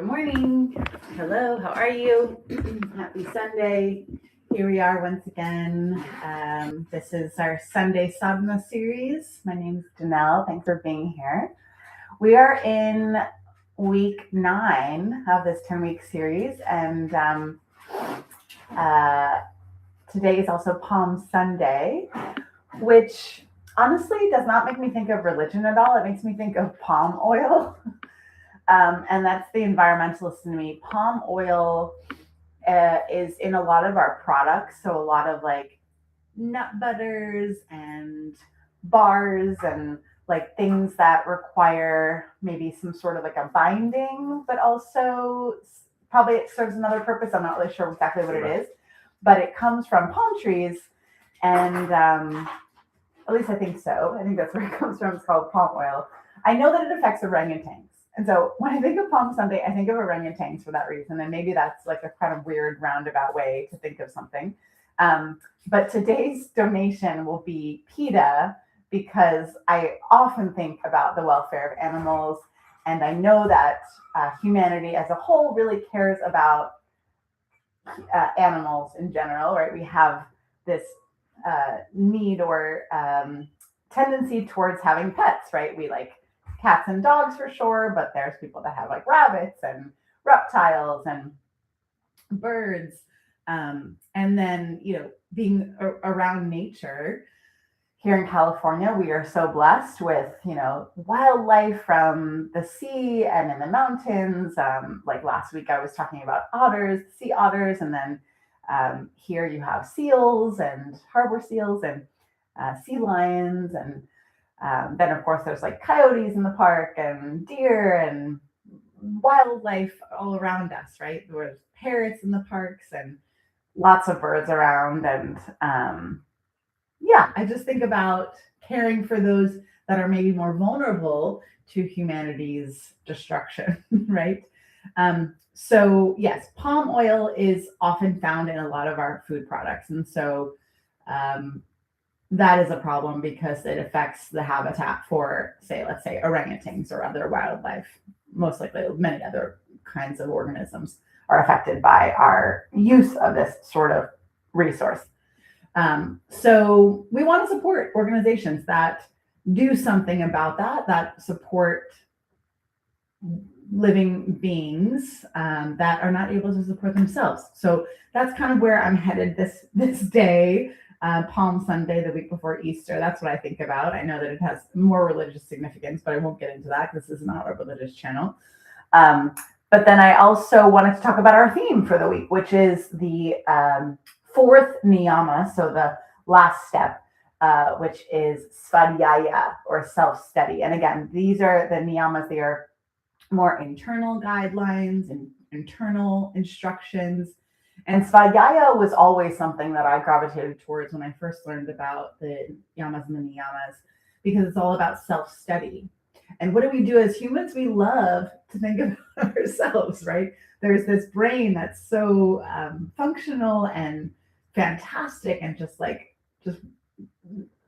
Good morning. Hello, how are you? Happy Sunday. Here we are once again. This is our Sunday Sadhana series. My name is Janelle. Thanks for being here. We are in week 9 of this 10-week series, and today is also Palm Sunday, which honestly does not make me think of religion at all. It makes me think of palm oil. And that's the environmentalist in me. Palm oil is in a lot of our products. So a lot of like nut butters and bars and like things that require maybe some sort of like a binding, but also probably it serves another purpose. I'm not really sure exactly what it is, but it comes from palm trees. And at least I think so. I think that's where it comes from. It's called palm oil. I know that it affects orangutans. And so when I think of Palm Sunday, I think of orangutans for that reason. And maybe that's like a kind of weird roundabout way to think of something. But today's donation will be PETA, because I often think about the welfare of animals. And I know that humanity as a whole really cares about animals in general, right? We have this need or tendency towards having pets, right? We like cats and dogs for sure, but there's people that have like rabbits and reptiles and birds. And then, being around nature here in California, we are so blessed with, wildlife from the sea and in the mountains. Like last week, I was talking about otters, sea otters, and then here you have seals and harbor seals and sea lions, and then of course there's like coyotes in the park and deer and wildlife all around us, right? There's parrots in the parks and lots of birds around. And I just think about caring for those that are maybe more vulnerable to humanity's destruction, right? So yes, palm oil is often found in a lot of our food products. And so that is a problem because it affects the habitat for, let's say orangutans or other wildlife. Most likely many other kinds of organisms are affected by our use of this sort of resource. So we want to support organizations that do something about that support living beings that are not able to support themselves. So that's kind of where I'm headed this day. Palm Sunday, the week before Easter. That's what I think about. I know that it has more religious significance, but I won't get into that. This is not a religious channel. But then I also wanted to talk about our theme for the week, which is the fourth niyama, so the last step, which is Svadyaya, or self-study. And again, these are the niyamas. They are more internal guidelines and internal instructions. And Svadyaya was always something that I gravitated towards when I first learned about the yamas and the niyamas, because it's all about self-study. And what do we do as humans? We love to think about ourselves, right? There's this brain that's so functional and fantastic, and just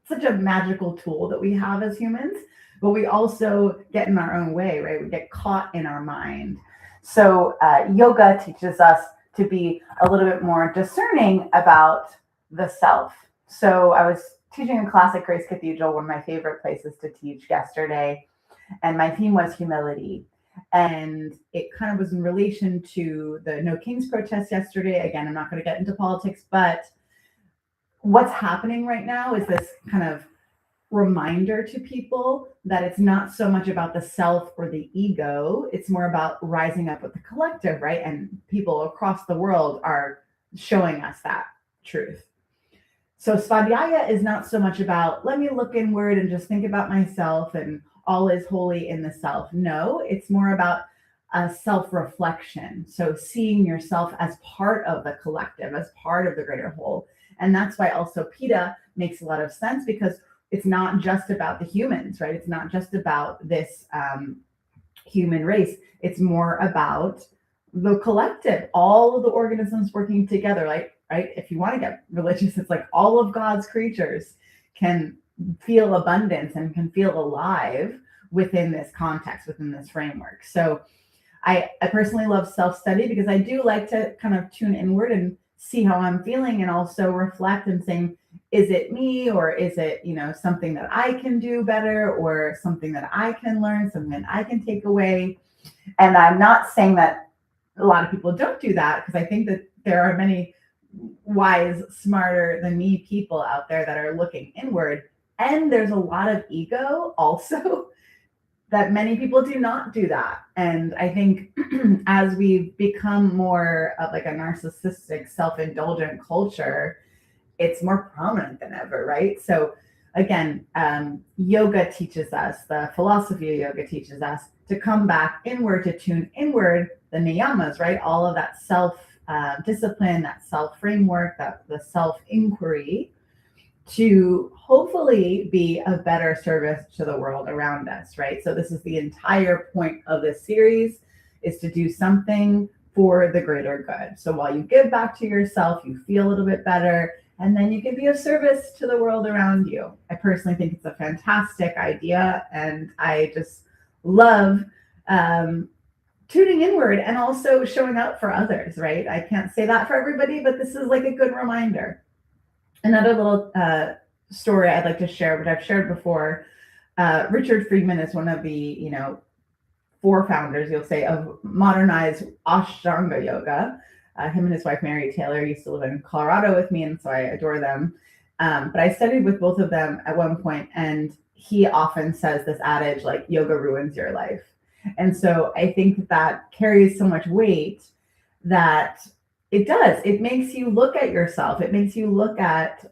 such a magical tool that we have as humans. But we also get in our own way, right? We get caught in our mind. So yoga teaches us to be a little bit more discerning about the self. So I was teaching a class at Grace Cathedral, one of my favorite places to teach, yesterday, and my theme was humility. And it kind of was in relation to the No Kings protest yesterday. Again, I'm not going to get into politics, but what's happening right now is this kind of reminder to people that it's not so much about the self or the ego. It's more about rising up with the collective, right? And people across the world are showing us that truth. So Svadyaya is not so much about, let me look inward and just think about myself and all is holy in the self. No, it's more about a self-reflection. So seeing yourself as part of the collective, as part of the greater whole. And that's why also PETA makes a lot of sense, because it's not just about the humans, right? It's not just about this human race. It's more about the collective, all of the organisms working together, right? If you want to get religious, it's like all of God's creatures can feel abundance and can feel alive within this context, within this framework. So I personally love self-study because I do like to kind of tune inward and see how I'm feeling and also reflect and saying, is it me or is it, something that I can do better or something that I can learn, something that I can take away? And I'm not saying that a lot of people don't do that, because I think that there are many wise, smarter than me people out there that are looking inward. And there's a lot of ego also that many people do not do that. And I think as we've become more of like a narcissistic, self-indulgent culture, it's more prominent than ever, right? So again, yoga teaches us, the philosophy of yoga teaches us to come back inward, to tune inward, the niyamas, right? All of that self discipline, that self framework, that the self inquiry, to hopefully be a better service to the world around us, right? So this is the entire point of this series, is to do something for the greater good. So while you give back to yourself, you feel a little bit better, and then you can be of service to the world around you. I personally think it's a fantastic idea, and I just love tuning inward and also showing up for others, right? I can't say that for everybody, but this is like a good reminder. Another little story I'd like to share, which I've shared before. Richard Friedman is one of the, four founders, you'll say, of modernized Ashtanga yoga. Him and his wife, Mary Taylor, used to live in Colorado with me, and so I adore them. But I studied with both of them at one point, and he often says this adage, like, yoga ruins your life. And so I think that carries so much weight that it does. It makes you look at yourself. It makes you look at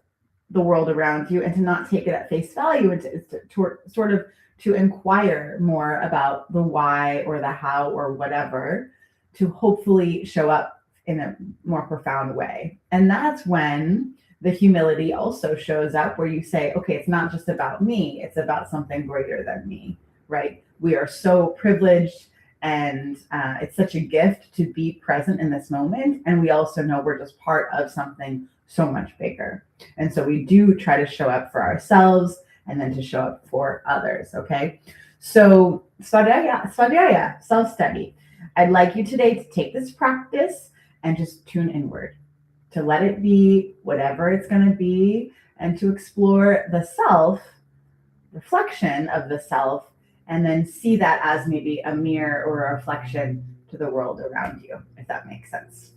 the world around you and to not take it at face value, and to sort of to inquire more about the why or the how or whatever, to hopefully show up in a more profound way. And that's when the humility also shows up, where you say, okay, it's not just about me, it's about something greater than me, right? We are so privileged, and it's such a gift to be present in this moment. And we also know we're just part of something so much bigger. And so we do try to show up for ourselves and then to show up for others, okay? So Svadyaya, self-study. I'd like you today to take this practice and just tune inward, to let it be whatever it's going to be, and to explore the self, reflection of the self, and then see that as maybe a mirror or a reflection to the world around you, if that makes sense.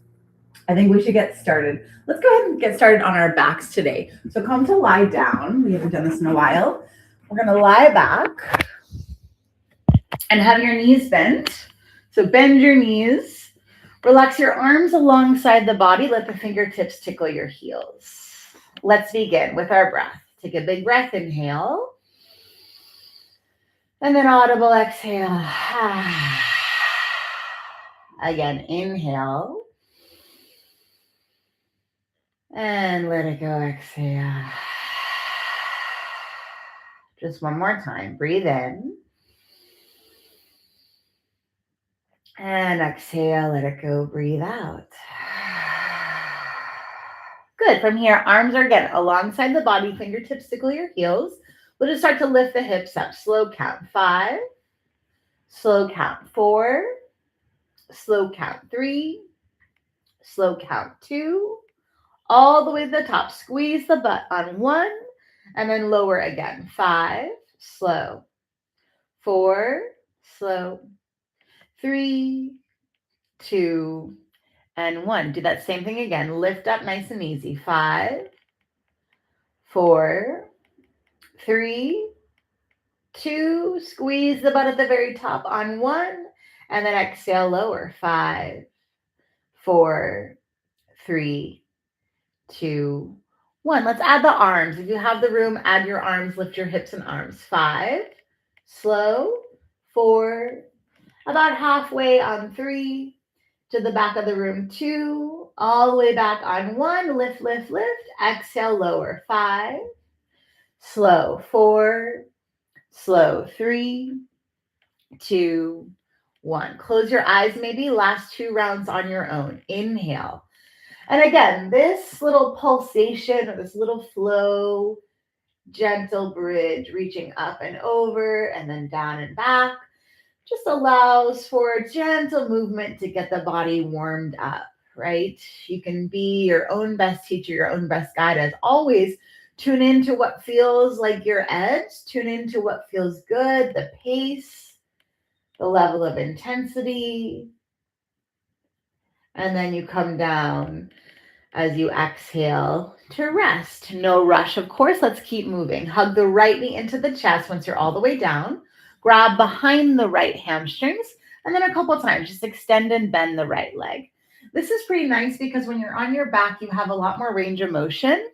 I think we should get started. Let's go ahead and get started on our backs today. So come to lie down. We haven't done this in a while. We're going to lie back and have your knees bent. So bend your knees. Relax your arms alongside the body. Let the fingertips tickle your heels. Let's begin with our breath. Take a big breath. Inhale. And then audible exhale. Again, inhale. And let it go, exhale. Just one more time. Breathe in. And exhale, let it go, breathe out. Good. From here, arms are again alongside the body, fingertips tickle your heels. We'll just start to lift the hips up. Slow count 5. Slow count 4. Slow count 3. Slow count 2. All the way to the top. Squeeze the butt on 1 and then lower again. 5. Slow. 4. Slow. 3, 2, and 1. Do that same thing again. Lift up nice and easy. 5, 4, 3, 2. Squeeze the butt at the very top on 1, and then exhale, lower. 5, 4, 3, 2, 1. Let's add the arms. If you have the room, add your arms. Lift your hips and arms. 5, slow. 4, about halfway on 3, to the back of the room. 2, all the way back on 1. Lift, lift, lift. Exhale, lower. 5, slow. 4, slow. 3, 2, 1. Close your eyes, maybe last 2 rounds on your own. Inhale. And again, this little pulsation or this little flow, gentle bridge, reaching up and over and then down and back. just allows for gentle movement to get the body warmed up, right? You can be your own best teacher, your own best guide. As always, tune into what feels like your edge, tune into what feels good, the pace, the level of intensity, and then you come down as you exhale to rest. No rush, of course. Let's keep moving. Hug the right knee into the chest once you're all the way down. Grab behind the right hamstrings. And then a couple times, just extend and bend the right leg. This is pretty nice because when you're on your back, you have a lot more range of motion.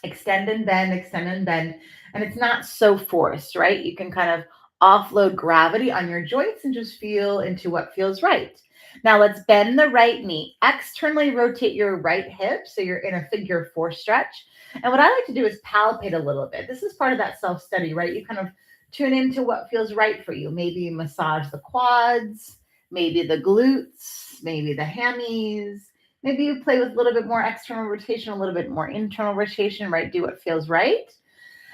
Extend and bend, extend and bend. And it's not so forced, right? You can kind of offload gravity on your joints and just feel into what feels right. Now let's bend the right knee. Externally rotate your right hip so you're in a figure four stretch. And what I like to do is palpate a little bit. This is part of that self study, right? You kind of tune into what feels right for you. Maybe you massage the quads, maybe the glutes, maybe the hammies. Maybe you play with a little bit more external rotation, a little bit more internal rotation, right? Do what feels right.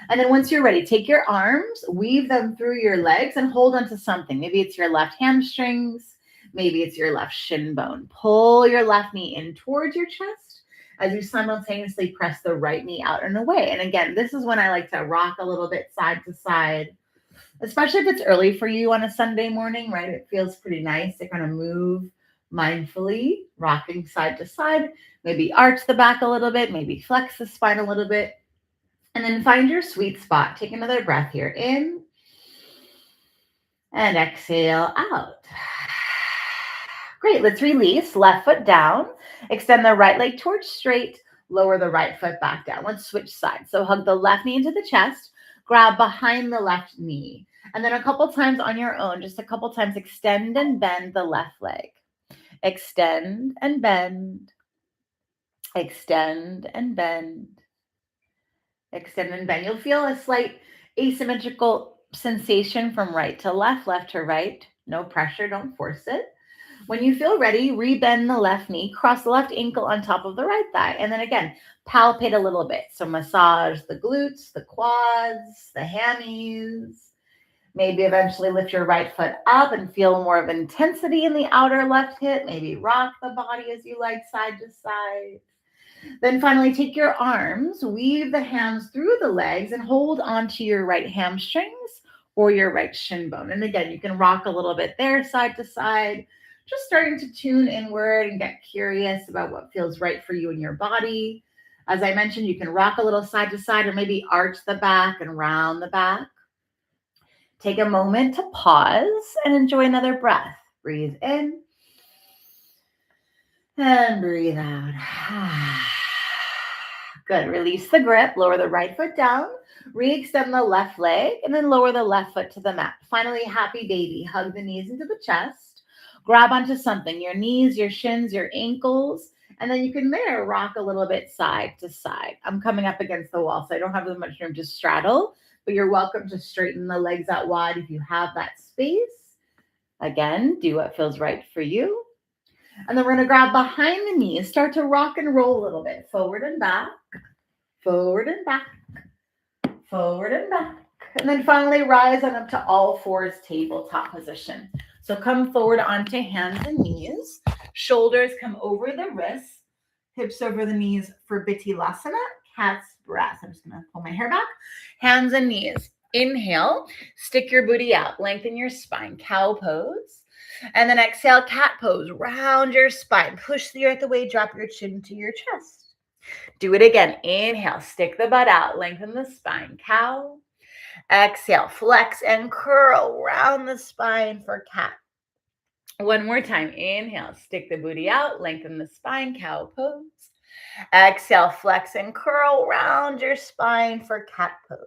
And then once you're ready, take your arms, weave them through your legs, and hold onto something. Maybe it's your left hamstrings. Maybe it's your left shin bone. Pull your left knee in towards your chest as you simultaneously press the right knee out and away. And again, this is when I like to rock a little bit side to side, especially if it's early for you on a Sunday morning, right? It feels pretty nice to kind of move mindfully, rocking side to side. Maybe arch the back a little bit, maybe flex the spine a little bit. And then find your sweet spot. Take another breath here. In and exhale out. Great. Let's release. Left foot down. Extend the right leg towards straight. Lower the right foot back down. Let's switch sides. So hug the left knee into the chest. Grab behind the left knee. And then a couple times on your own, just a couple times, extend and bend the left leg. Extend and bend. Extend and bend. Extend and bend. You'll feel a slight asymmetrical sensation from right to left, left to right. No pressure, don't force it. When you feel ready, rebend the left knee, cross the left ankle on top of the right thigh. And then again, palpate a little bit. So massage the glutes, the quads, the hammies. Maybe eventually lift your right foot up and feel more of intensity in the outer left hip. Maybe rock the body as you like, side to side. Then finally, take your arms, weave the hands through the legs, and hold onto your right hamstrings or your right shin bone. And again, you can rock a little bit there, side to side, just starting to tune inward and get curious about what feels right for you in your body. As I mentioned, you can rock a little side to side or maybe arch the back and round the back. Take a moment to pause and enjoy another breath. Breathe in and breathe out. Good. Release the grip. Lower the right foot down. Re-extend the left leg and then lower the left foot to the mat. Finally, happy baby. Hug the knees into the chest. Grab onto something, your knees, your shins, your ankles, and then you can there rock a little bit side to side. I'm coming up against the wall, so I don't have as much room to straddle, but you're welcome to straighten the legs out wide if you have that space. Again, do what feels right for you. And then we're going to grab behind the knees, start to rock and roll a little bit, forward and back, forward and back, forward and back. And then finally rise on up to all fours, tabletop position. So come forward onto hands and knees. Shoulders come over the wrists, hips over the knees for Bittilasana, cat's breath. I'm just going to pull my hair back. Hands and knees. Inhale, stick your booty out, lengthen your spine, cow pose. And then exhale, cat pose. Round your spine. Push the earth away. Drop your chin to your chest. Do it again. Inhale. Stick the butt out. Lengthen the spine. Cow. Exhale. Flex and curl. Round the spine for cat. One more time. Inhale. Stick the booty out. Lengthen the spine. Cow pose. Exhale. Flex and curl. Round your spine for cat pose.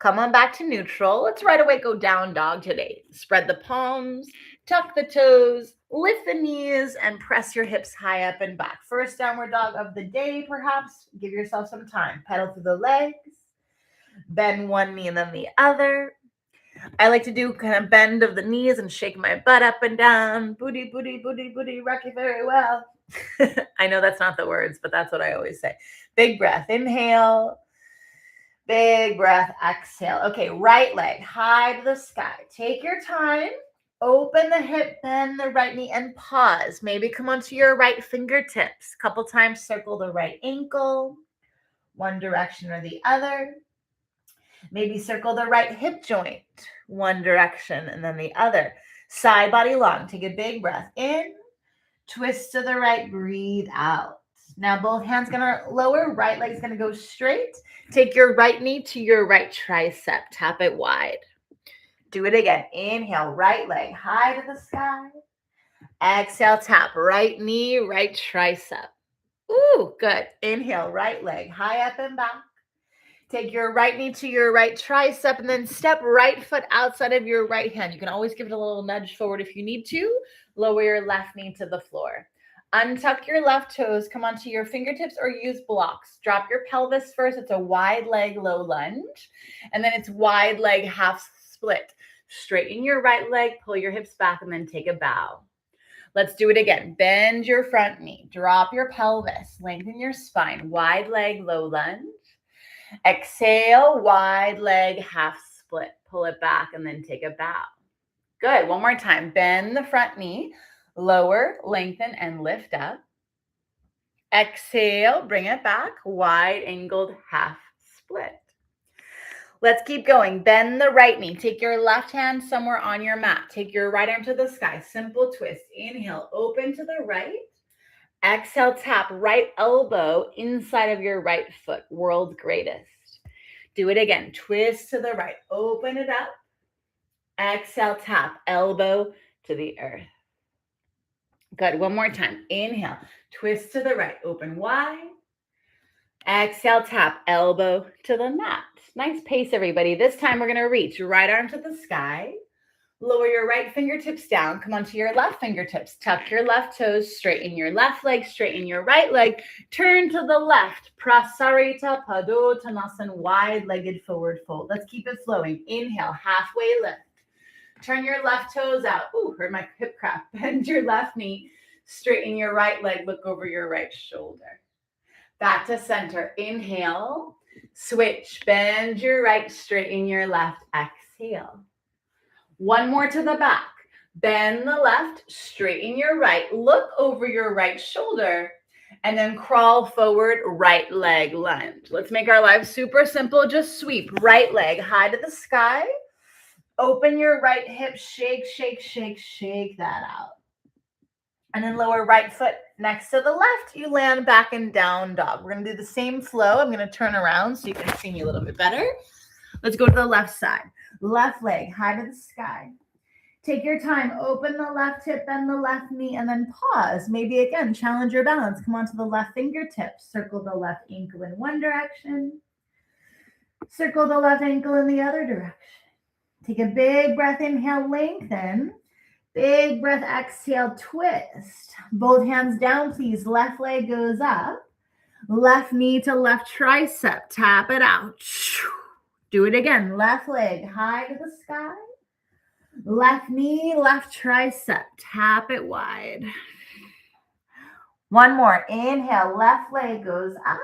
Come on back to neutral. Let's right away go down dog today. Spread the palms. Tuck the toes, lift the knees, and press your hips high up and back. First downward dog of the day, perhaps. Give yourself some time. Pedal through the legs. Bend one knee and then the other. I like to do kind of bend of the knees and shake my butt up and down. Booty, booty, booty, booty, rock you very well. I know that's not the words, but that's what I always say. Big breath. Inhale. Big breath, exhale. Okay, right leg high to the sky. Take your time. Open the hip, bend the right knee, and pause. Maybe come onto your right fingertips. Couple times, circle the right ankle, one direction or the other. Maybe circle the right hip joint, one direction and then the other. Side body long. Take a big breath in. Twist to the right, breathe out. Now both hands gonna lower, right leg's gonna go straight. Take your right knee to your right tricep, tap it wide. Do it again. Inhale, right leg high to the sky. Exhale, tap right knee, right tricep. Ooh, good. Inhale, right leg high up and back. Take your right knee to your right tricep and then step right foot outside of your right hand. You can always give it a little nudge forward if you need to. Lower your left knee to the floor. Untuck your left toes, come onto your fingertips or use blocks. Drop your pelvis first. It's a wide leg, low lunge. And then it's wide leg, half split. Straighten your right leg, pull your hips back, and then take a bow. Let's do it again. Bend your front knee. Drop your pelvis. Lengthen your spine. Wide leg, low lunge. Exhale, wide leg, half split. Pull it back and then take a bow. Good. One more time. Bend the front knee. Lower, lengthen, and lift up. Exhale, bring it back. Wide angled half split. Let's keep going. Bend the right knee. Take your left hand somewhere on your mat. Take your right arm to the sky. Simple twist. Inhale, open to the right. Exhale, tap right elbow inside of your right foot. World's greatest. Do it again. Twist to the right. Open it up. Exhale, tap elbow to the earth. Good. One more time. Inhale. Twist to the right. Open wide. Exhale, tap elbow to the mat. Nice pace, everybody. This time we're going to reach right arm to the sky. Lower your right fingertips down. Come onto your left fingertips. Tuck your left toes. Straighten your left leg. Straighten your right leg. Turn to the left. Prasarita Padottanasana. Wide-legged forward fold. Let's keep it flowing. Inhale. Halfway lift. Turn your left toes out. Ooh, heard my hip crack. Bend your left knee. Straighten your right leg. Look over your right shoulder. Back to center. Inhale. Switch. Bend your right. Straighten your left. Exhale. One more to the back. Bend the left. Straighten your right. Look over your right shoulder. And then crawl forward. Right leg lunge. Let's make our lives super simple. Just sweep. Right leg high to the sky. Open your right hip, shake, shake, shake, shake that out. And then lower right foot next to the left. You land back in down dog. We're going to do the same flow. I'm going to turn around so you can see me a little bit better. Let's go to the left side. Left leg high to the sky. Take your time. Open the left hip, bend the left knee, and then pause. Maybe again, challenge your balance. Come onto the left fingertips. Circle the left ankle in one direction. Circle the left ankle in the other direction. Take a big breath, inhale, lengthen. Big breath, exhale, twist. Both hands down, please. Left leg goes up. Left knee to left tricep. Tap it out. Do it again. Left leg high to the sky. Left knee, left tricep. Tap it wide. One more. Inhale, left leg goes up.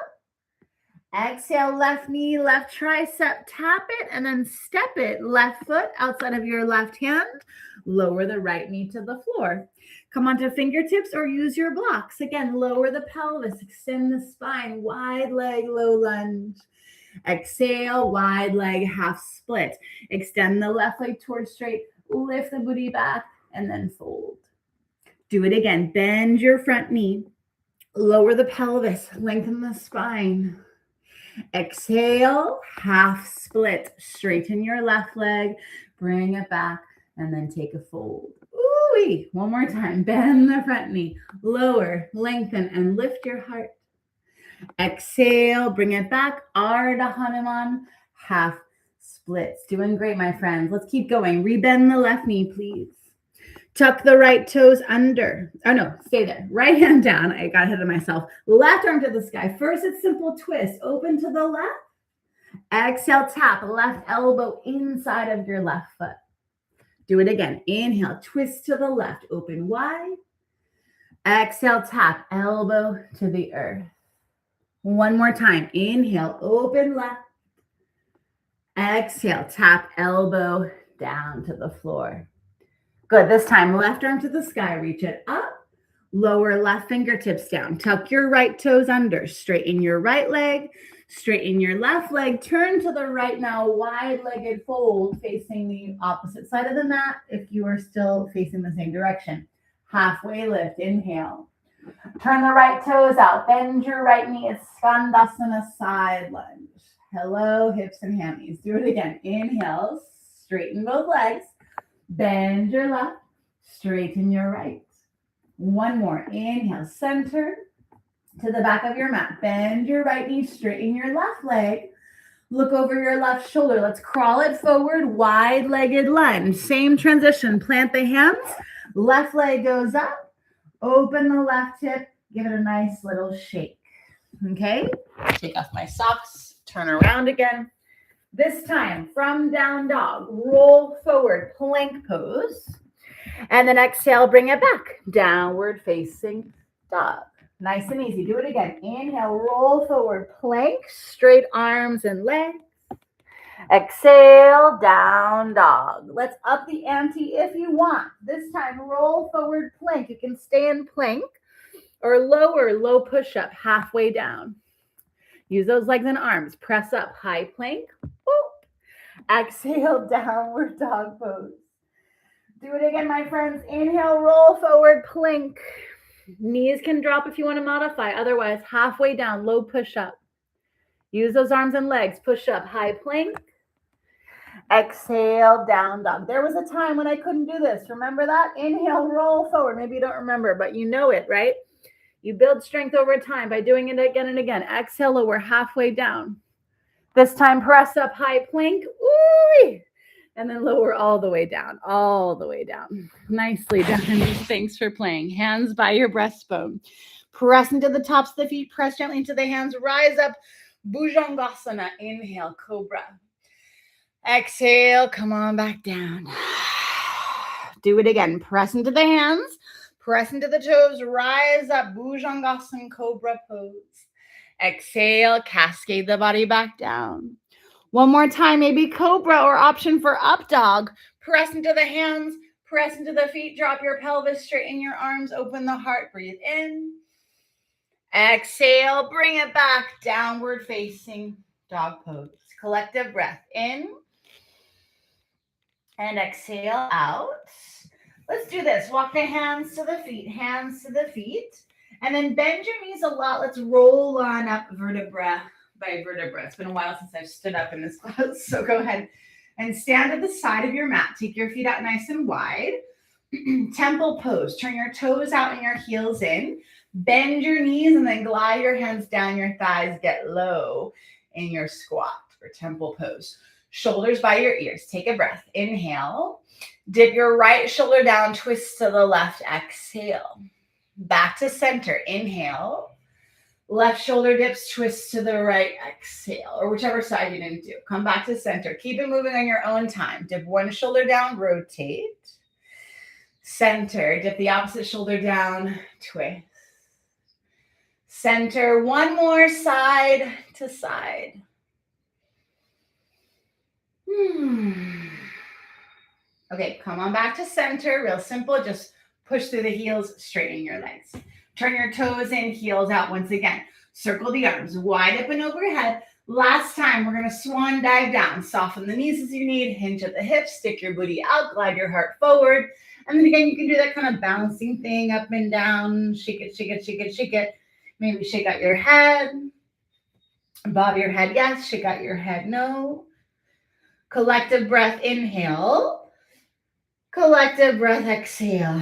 Exhale, left knee, left tricep, tap it, and then step it. Left foot outside of your left hand. Lower the right knee to the floor. Come onto fingertips or use your blocks. Again, lower the pelvis, extend the spine, wide leg, low lunge. Exhale, wide leg, half split. Extend the left leg towards straight, lift the booty back, and then fold. Do it again. Bend your front knee, lower the pelvis, lengthen the spine. Exhale, half split. Straighten your left leg, bring it back, and then take a fold. Ooh-wee. One more time. Bend the front knee, lower, lengthen, and lift your heart. Exhale, bring it back. Ardha Hanuman, half splits. Doing great, my friends. Let's keep going. Rebend the left knee, please. Tuck the right toes under. Oh, no, stay there. Right hand down. I got ahead of myself. Left arm to the sky. First, it's simple twist. Open to the left. Exhale, tap left elbow inside of your left foot. Do it again. Inhale, twist to the left. Open wide. Exhale, tap elbow to the earth. One more time. Inhale, open left. Exhale, tap elbow down to the floor. Good. This time, left arm to the sky, reach it up. Lower left fingertips down. Tuck your right toes under. Straighten your right leg. Straighten your left leg. Turn to the right now. Wide-legged fold facing the opposite side of the mat if you are still facing the same direction. Halfway lift. Inhale. Turn the right toes out. Bend your right knee. It's Skandasana side lunge. Hello, hips and hammies. Do it again. Inhale. Straighten both legs. Bend your left. Straighten your right. One more. Inhale, center to the back of your mat. Bend your right knee, straighten your left leg. Look over your left shoulder. Let's crawl it forward, wide-legged lunge. Same transition. Plant the hands. Left leg goes up. Open the left hip. Give it a nice little shake. Okay? Take off my socks. Turn around again. This time, from down dog, roll forward, plank pose. And then exhale, bring it back. Downward facing dog. Nice and easy. Do it again. Inhale, roll forward, plank, straight arms and legs. Exhale, down dog. Let's up the ante if you want. This time, roll forward, plank. You can stay in plank or lower, low push-up, halfway down. Use those legs and arms. Press up, high plank. Boop. Exhale, downward dog pose. Do it again, my friends. Inhale, roll forward, plank. Knees can drop if you want to modify. Otherwise, halfway down, low push-up. Use those arms and legs. Push up, high plank. Exhale, down dog. There was a time when I couldn't do this. Remember that? Inhale, roll forward. Maybe you don't remember, but you know it, right? You build strength over time by doing it again and again. Exhale, lower, halfway down. This time, press up, high plank. Ooh. And then lower all the way down, all the way down. Nicely done. Thanks for playing. Hands by your breastbone. Press into the tops of the feet. Press gently into the hands. Rise up. Bhujangasana. Inhale, cobra. Exhale. Come on back down. Do it again. Press into the hands. Press into the toes. Rise up. Bhujangasana, cobra pose. Exhale. Cascade the body back down. One more time, maybe cobra or option for up dog. Press into the hands, press into the feet, drop your pelvis, straighten your arms, open the heart, breathe in. Exhale, bring it back, downward facing dog pose. Collective breath in and exhale out. Let's do this. Walk the hands to the feet, and then bend your knees a lot. Let's roll on up vertebra by vertebra. It's been a while since I've stood up in this class, so go ahead and stand at the side of your mat. Take your feet out nice and wide. Temple pose. Turn your toes out and your heels in. Bend your knees and then glide your hands down your thighs. Get low in your squat for temple pose. Shoulders by your ears. Take a breath. Inhale. Dip your right shoulder down. Twist to the left. Exhale. Back to center. Inhale. Left shoulder dips, twist to the right, exhale, or whichever side you didn't do. Come back to center. Keep it moving on your own time. Dip one shoulder down, rotate. Center, dip the opposite shoulder down, twist. Center, one more side to side. Okay, come on back to center. Real simple, just push through the heels, straighten your legs. Turn your toes in, heels out once again. Circle the arms wide open overhead. Last time, we're going to swan dive down. Soften the knees as you need. Hinge at the hips. Stick your booty out. Glide your heart forward. And then again, you can do that kind of bouncing thing up and down. Shake it, shake it, shake it, shake it. Maybe shake out your head. Bob your head, yes. Shake out your head, no. Collective breath, inhale. Collective breath, exhale.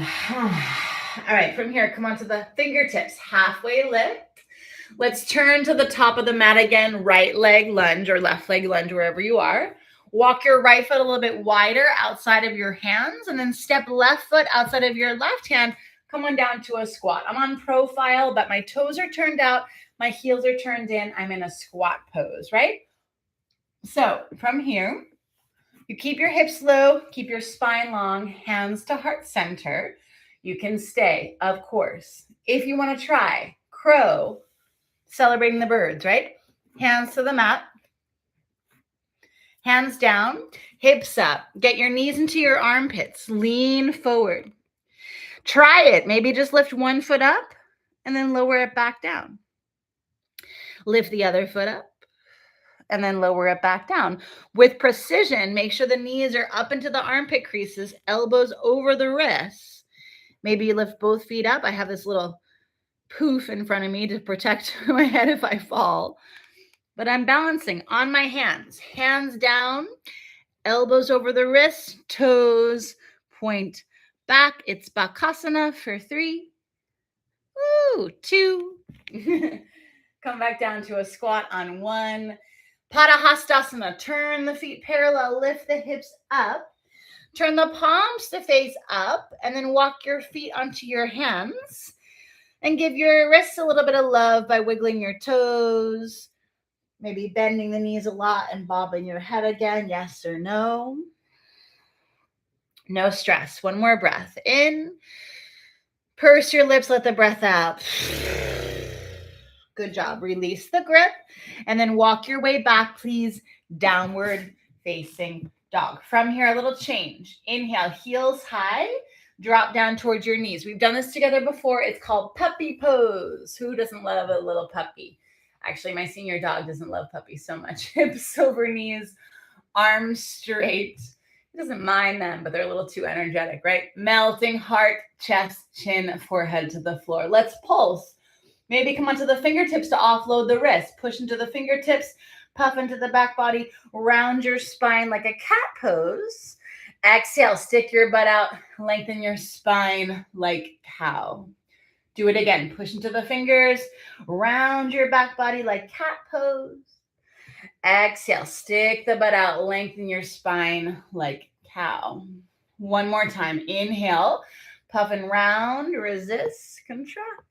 All right, from here, come onto the fingertips, halfway lift. Let's turn to the top of the mat again, right leg lunge or left leg lunge, wherever you are. Walk your right foot a little bit wider outside of your hands, and then step left foot outside of your left hand. Come on down to a squat. I'm on profile, but my toes are turned out. My heels are turned in. I'm in a squat pose, right? So from here, you keep your hips low, keep your spine long, hands to heart center. You can stay, of course. If you want to try crow, celebrating the birds, right? Hands to the mat. Hands down, hips up. Get your knees into your armpits. Lean forward. Try it. Maybe just lift one foot up and then lower it back down. Lift the other foot up and then lower it back down. With precision, make sure the knees are up into the armpit creases, elbows over the wrists. Maybe you lift both feet up. I have this little poof in front of me to protect my head if I fall. But I'm balancing on my hands. Hands down, elbows over the wrists, toes point back. It's Bakasana for 3, 2. Come back down to a squat on 1. Padahastasana, turn the feet parallel, lift the hips up. Turn the palms to face up and then walk your feet onto your hands and give your wrists a little bit of love by wiggling your toes, maybe bending the knees a lot and bobbing your head again, yes or no. No stress. One more breath. In. Purse your lips, let the breath out. Good job. Release the grip and then walk your way back, please. Downward facing dog. From here, a little change. Inhale, heels high. Drop down towards your knees. We've done this together before. It's called puppy pose. Who doesn't love a little puppy? Actually, my senior dog doesn't love puppies so much. Hips over knees, arms straight. He doesn't mind them, but they're a little too energetic, right? Melting heart, chest, chin, forehead to the floor. Let's pulse. Maybe come onto the fingertips to offload the wrist. Push into the fingertips, puff into the back body, round your spine like a cat pose. Exhale, stick your butt out, lengthen your spine like cow. Do it again. Push into the fingers, round your back body like cat pose. Exhale, stick the butt out, lengthen your spine like cow. One more time. Inhale, puff and round, resist, contract.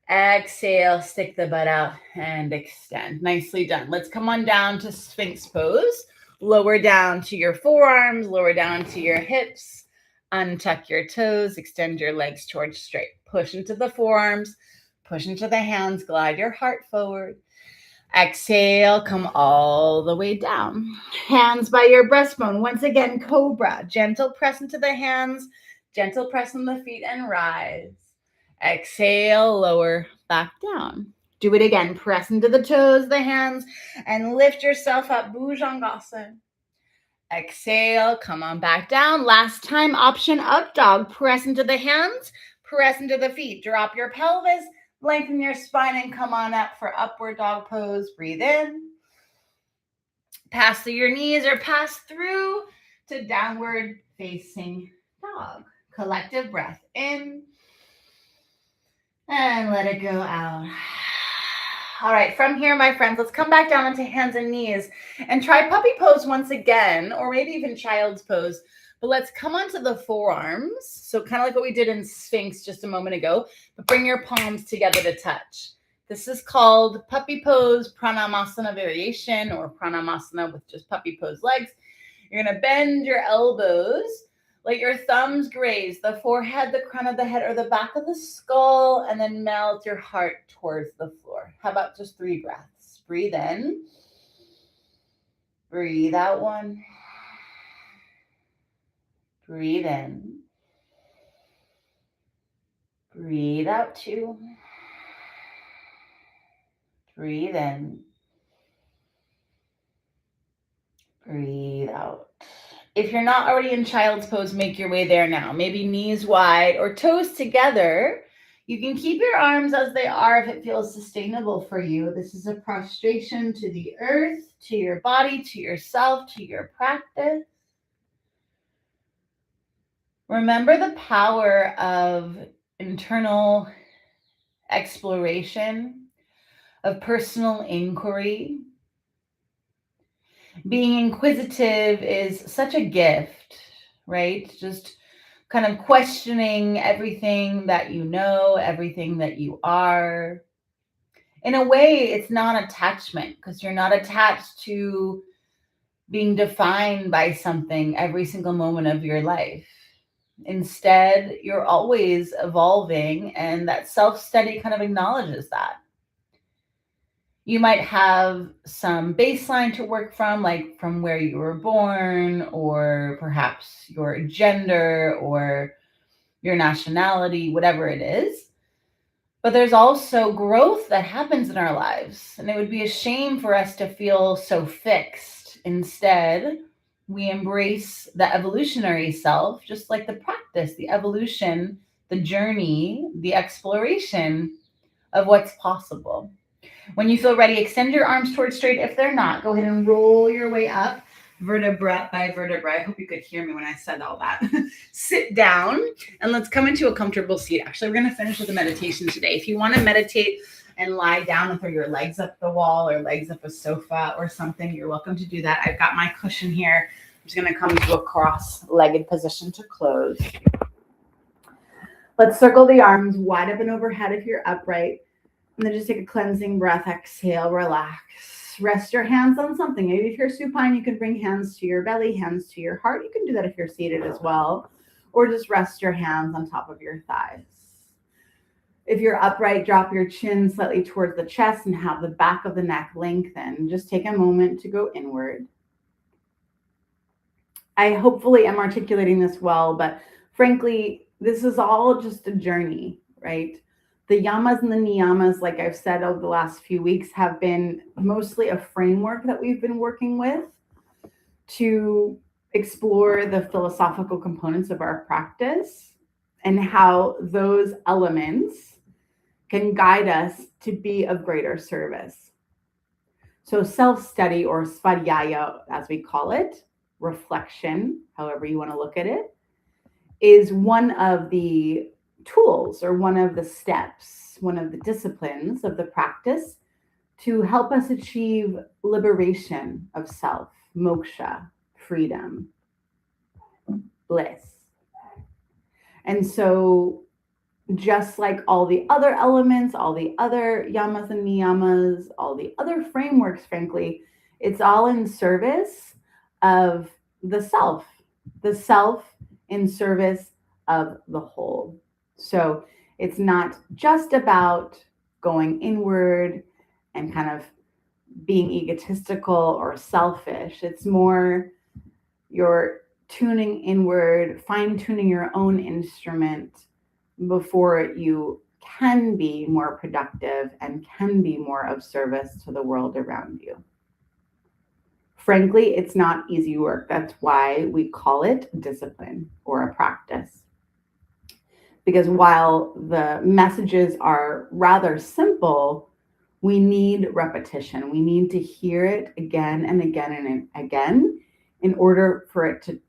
Exhale, stick the butt out and extend. Nicely done. Let's come on down to Sphinx pose. Lower down to your forearms, lower down to your hips. Untuck your toes, extend your legs towards straight. Push into the forearms, push into the hands, glide your heart forward. Exhale, come all the way down. Hands by your breastbone. Once again, cobra. Gentle press into the hands, gentle press on the feet and rise. Exhale, lower back down. Do it again. Press into the toes, the hands, and lift yourself up. Bhujangasana. Exhale, come on back down. Last time, option up dog. Press into the hands, press into the feet. Drop your pelvis, lengthen your spine, and come on up for upward dog pose. Breathe in. Pass through your knees or pass through to downward facing dog. Collective breath in. And let it go out. All right, from here, my friends, let's come back down onto hands and knees and try puppy pose once again, or maybe even child's pose. But let's come onto the forearms. So kind of like what we did in Sphinx just a moment ago, but bring your palms together to touch. This is called puppy pose, pranamasana variation, or pranamasana with just puppy pose legs. You're going to bend your elbows. Let your thumbs graze the forehead, the crown of the head, or the back of the skull, and then melt your heart towards the floor. How about just 3 breaths? Breathe in. Breathe out 1. Breathe in. Breathe out 2. Breathe in. Breathe out. If you're not already in child's pose, make your way there now. Maybe knees wide or toes together. You can keep your arms as they are if it feels sustainable for you. This is a prostration to the earth, to your body, to yourself, to your practice. Remember the power of internal exploration, of personal inquiry. Being inquisitive is such a gift, right? Just kind of questioning everything that you know, everything that you are. In a way, it's non-attachment because you're not attached to being defined by something every single moment of your life. Instead, you're always evolving, and that self-study kind of acknowledges that. You might have some baseline to work from, like from where you were born, or perhaps your gender or your nationality, whatever it is. But there's also growth that happens in our lives. And it would be a shame for us to feel so fixed. Instead, we embrace the evolutionary self, just like the practice, the evolution, the journey, the exploration of what's possible. When you feel ready, extend your arms towards straight. If they're not, go ahead and roll your way up, vertebra by vertebra. I hope you could hear me when I said all that. Sit down and let's come into a comfortable seat. Actually, we're going to finish with a meditation today. If you want to meditate and lie down and throw your legs up the wall or legs up a sofa or something, you're welcome to do that. I've got my cushion here. I'm just going to come into a cross-legged position to close. Let's circle the arms wide up and overhead if you're upright. And then just take a cleansing breath, exhale, relax. Rest your hands on something. Maybe if you're supine, you can bring hands to your belly, hands to your heart. You can do that if you're seated as well. Or just rest your hands on top of your thighs. If you're upright, drop your chin slightly towards the chest and have the back of the neck lengthen. Just take a moment to go inward. I hopefully am articulating this well, but frankly, this is all just a journey, right? The yamas and the niyamas, like I've said over the last few weeks, have been mostly a framework that we've been working with to explore the philosophical components of our practice and how those elements can guide us to be of greater service. So self-study, or Svadyaya, as we call it, reflection, however you want to look at it, is one of the tools or one of the steps, one of the disciplines of the practice to help us achieve liberation of self, moksha, freedom, bliss. And so just like all the other elements, all the other yamas and niyamas, all the other frameworks, frankly, it's all in service of the self in service of the whole. So it's not just about going inward and kind of being egotistical or selfish. It's more you're tuning inward, fine-tuning your own instrument before you can be more productive and can be more of service to the world around you. Frankly, it's not easy work. That's why we call it discipline or a practice. Because while the messages are rather simple, we need repetition. We need to hear it again and again and again in order for it to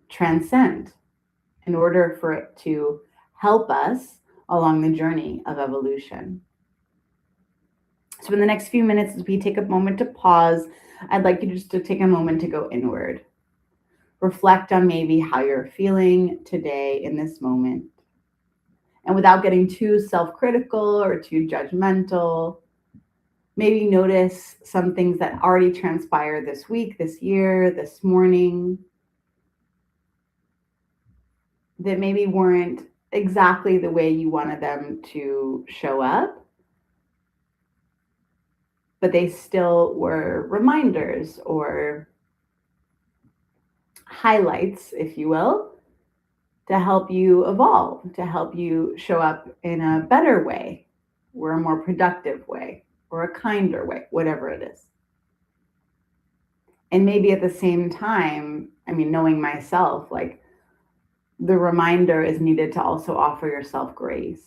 transcend, in order for it to help us along the journey of evolution. So in the next few minutes, as we take a moment to pause, I'd like you just to take a moment to go inward. Reflect on maybe how you're feeling today in this moment. And without getting too self-critical or too judgmental, maybe notice some things that already transpired this week, this year, this morning, that maybe weren't exactly the way you wanted them to show up, but they still were reminders or highlights, if you will, to help you evolve, to help you show up in a better way or a more productive way or a kinder way, whatever it is. And maybe at the same time, knowing myself, like the reminder is needed to also offer yourself grace.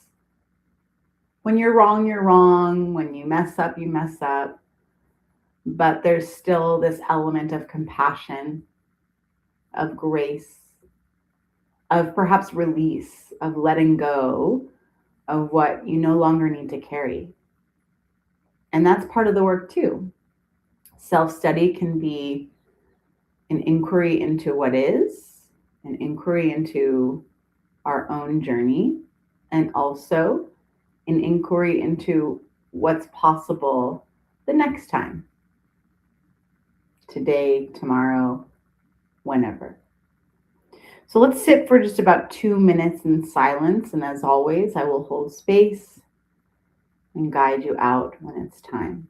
When you're wrong, you're wrong. When you mess up, you mess up. But there's still this element of compassion, of grace, of perhaps release, of letting go of what you no longer need to carry. And that's part of the work too. Self-study can be an inquiry into what is, an inquiry into our own journey, and also an inquiry into what's possible the next time, today, tomorrow, whenever. So let's sit for just about 2 minutes in silence. And as always, I will hold space and guide you out when it's time.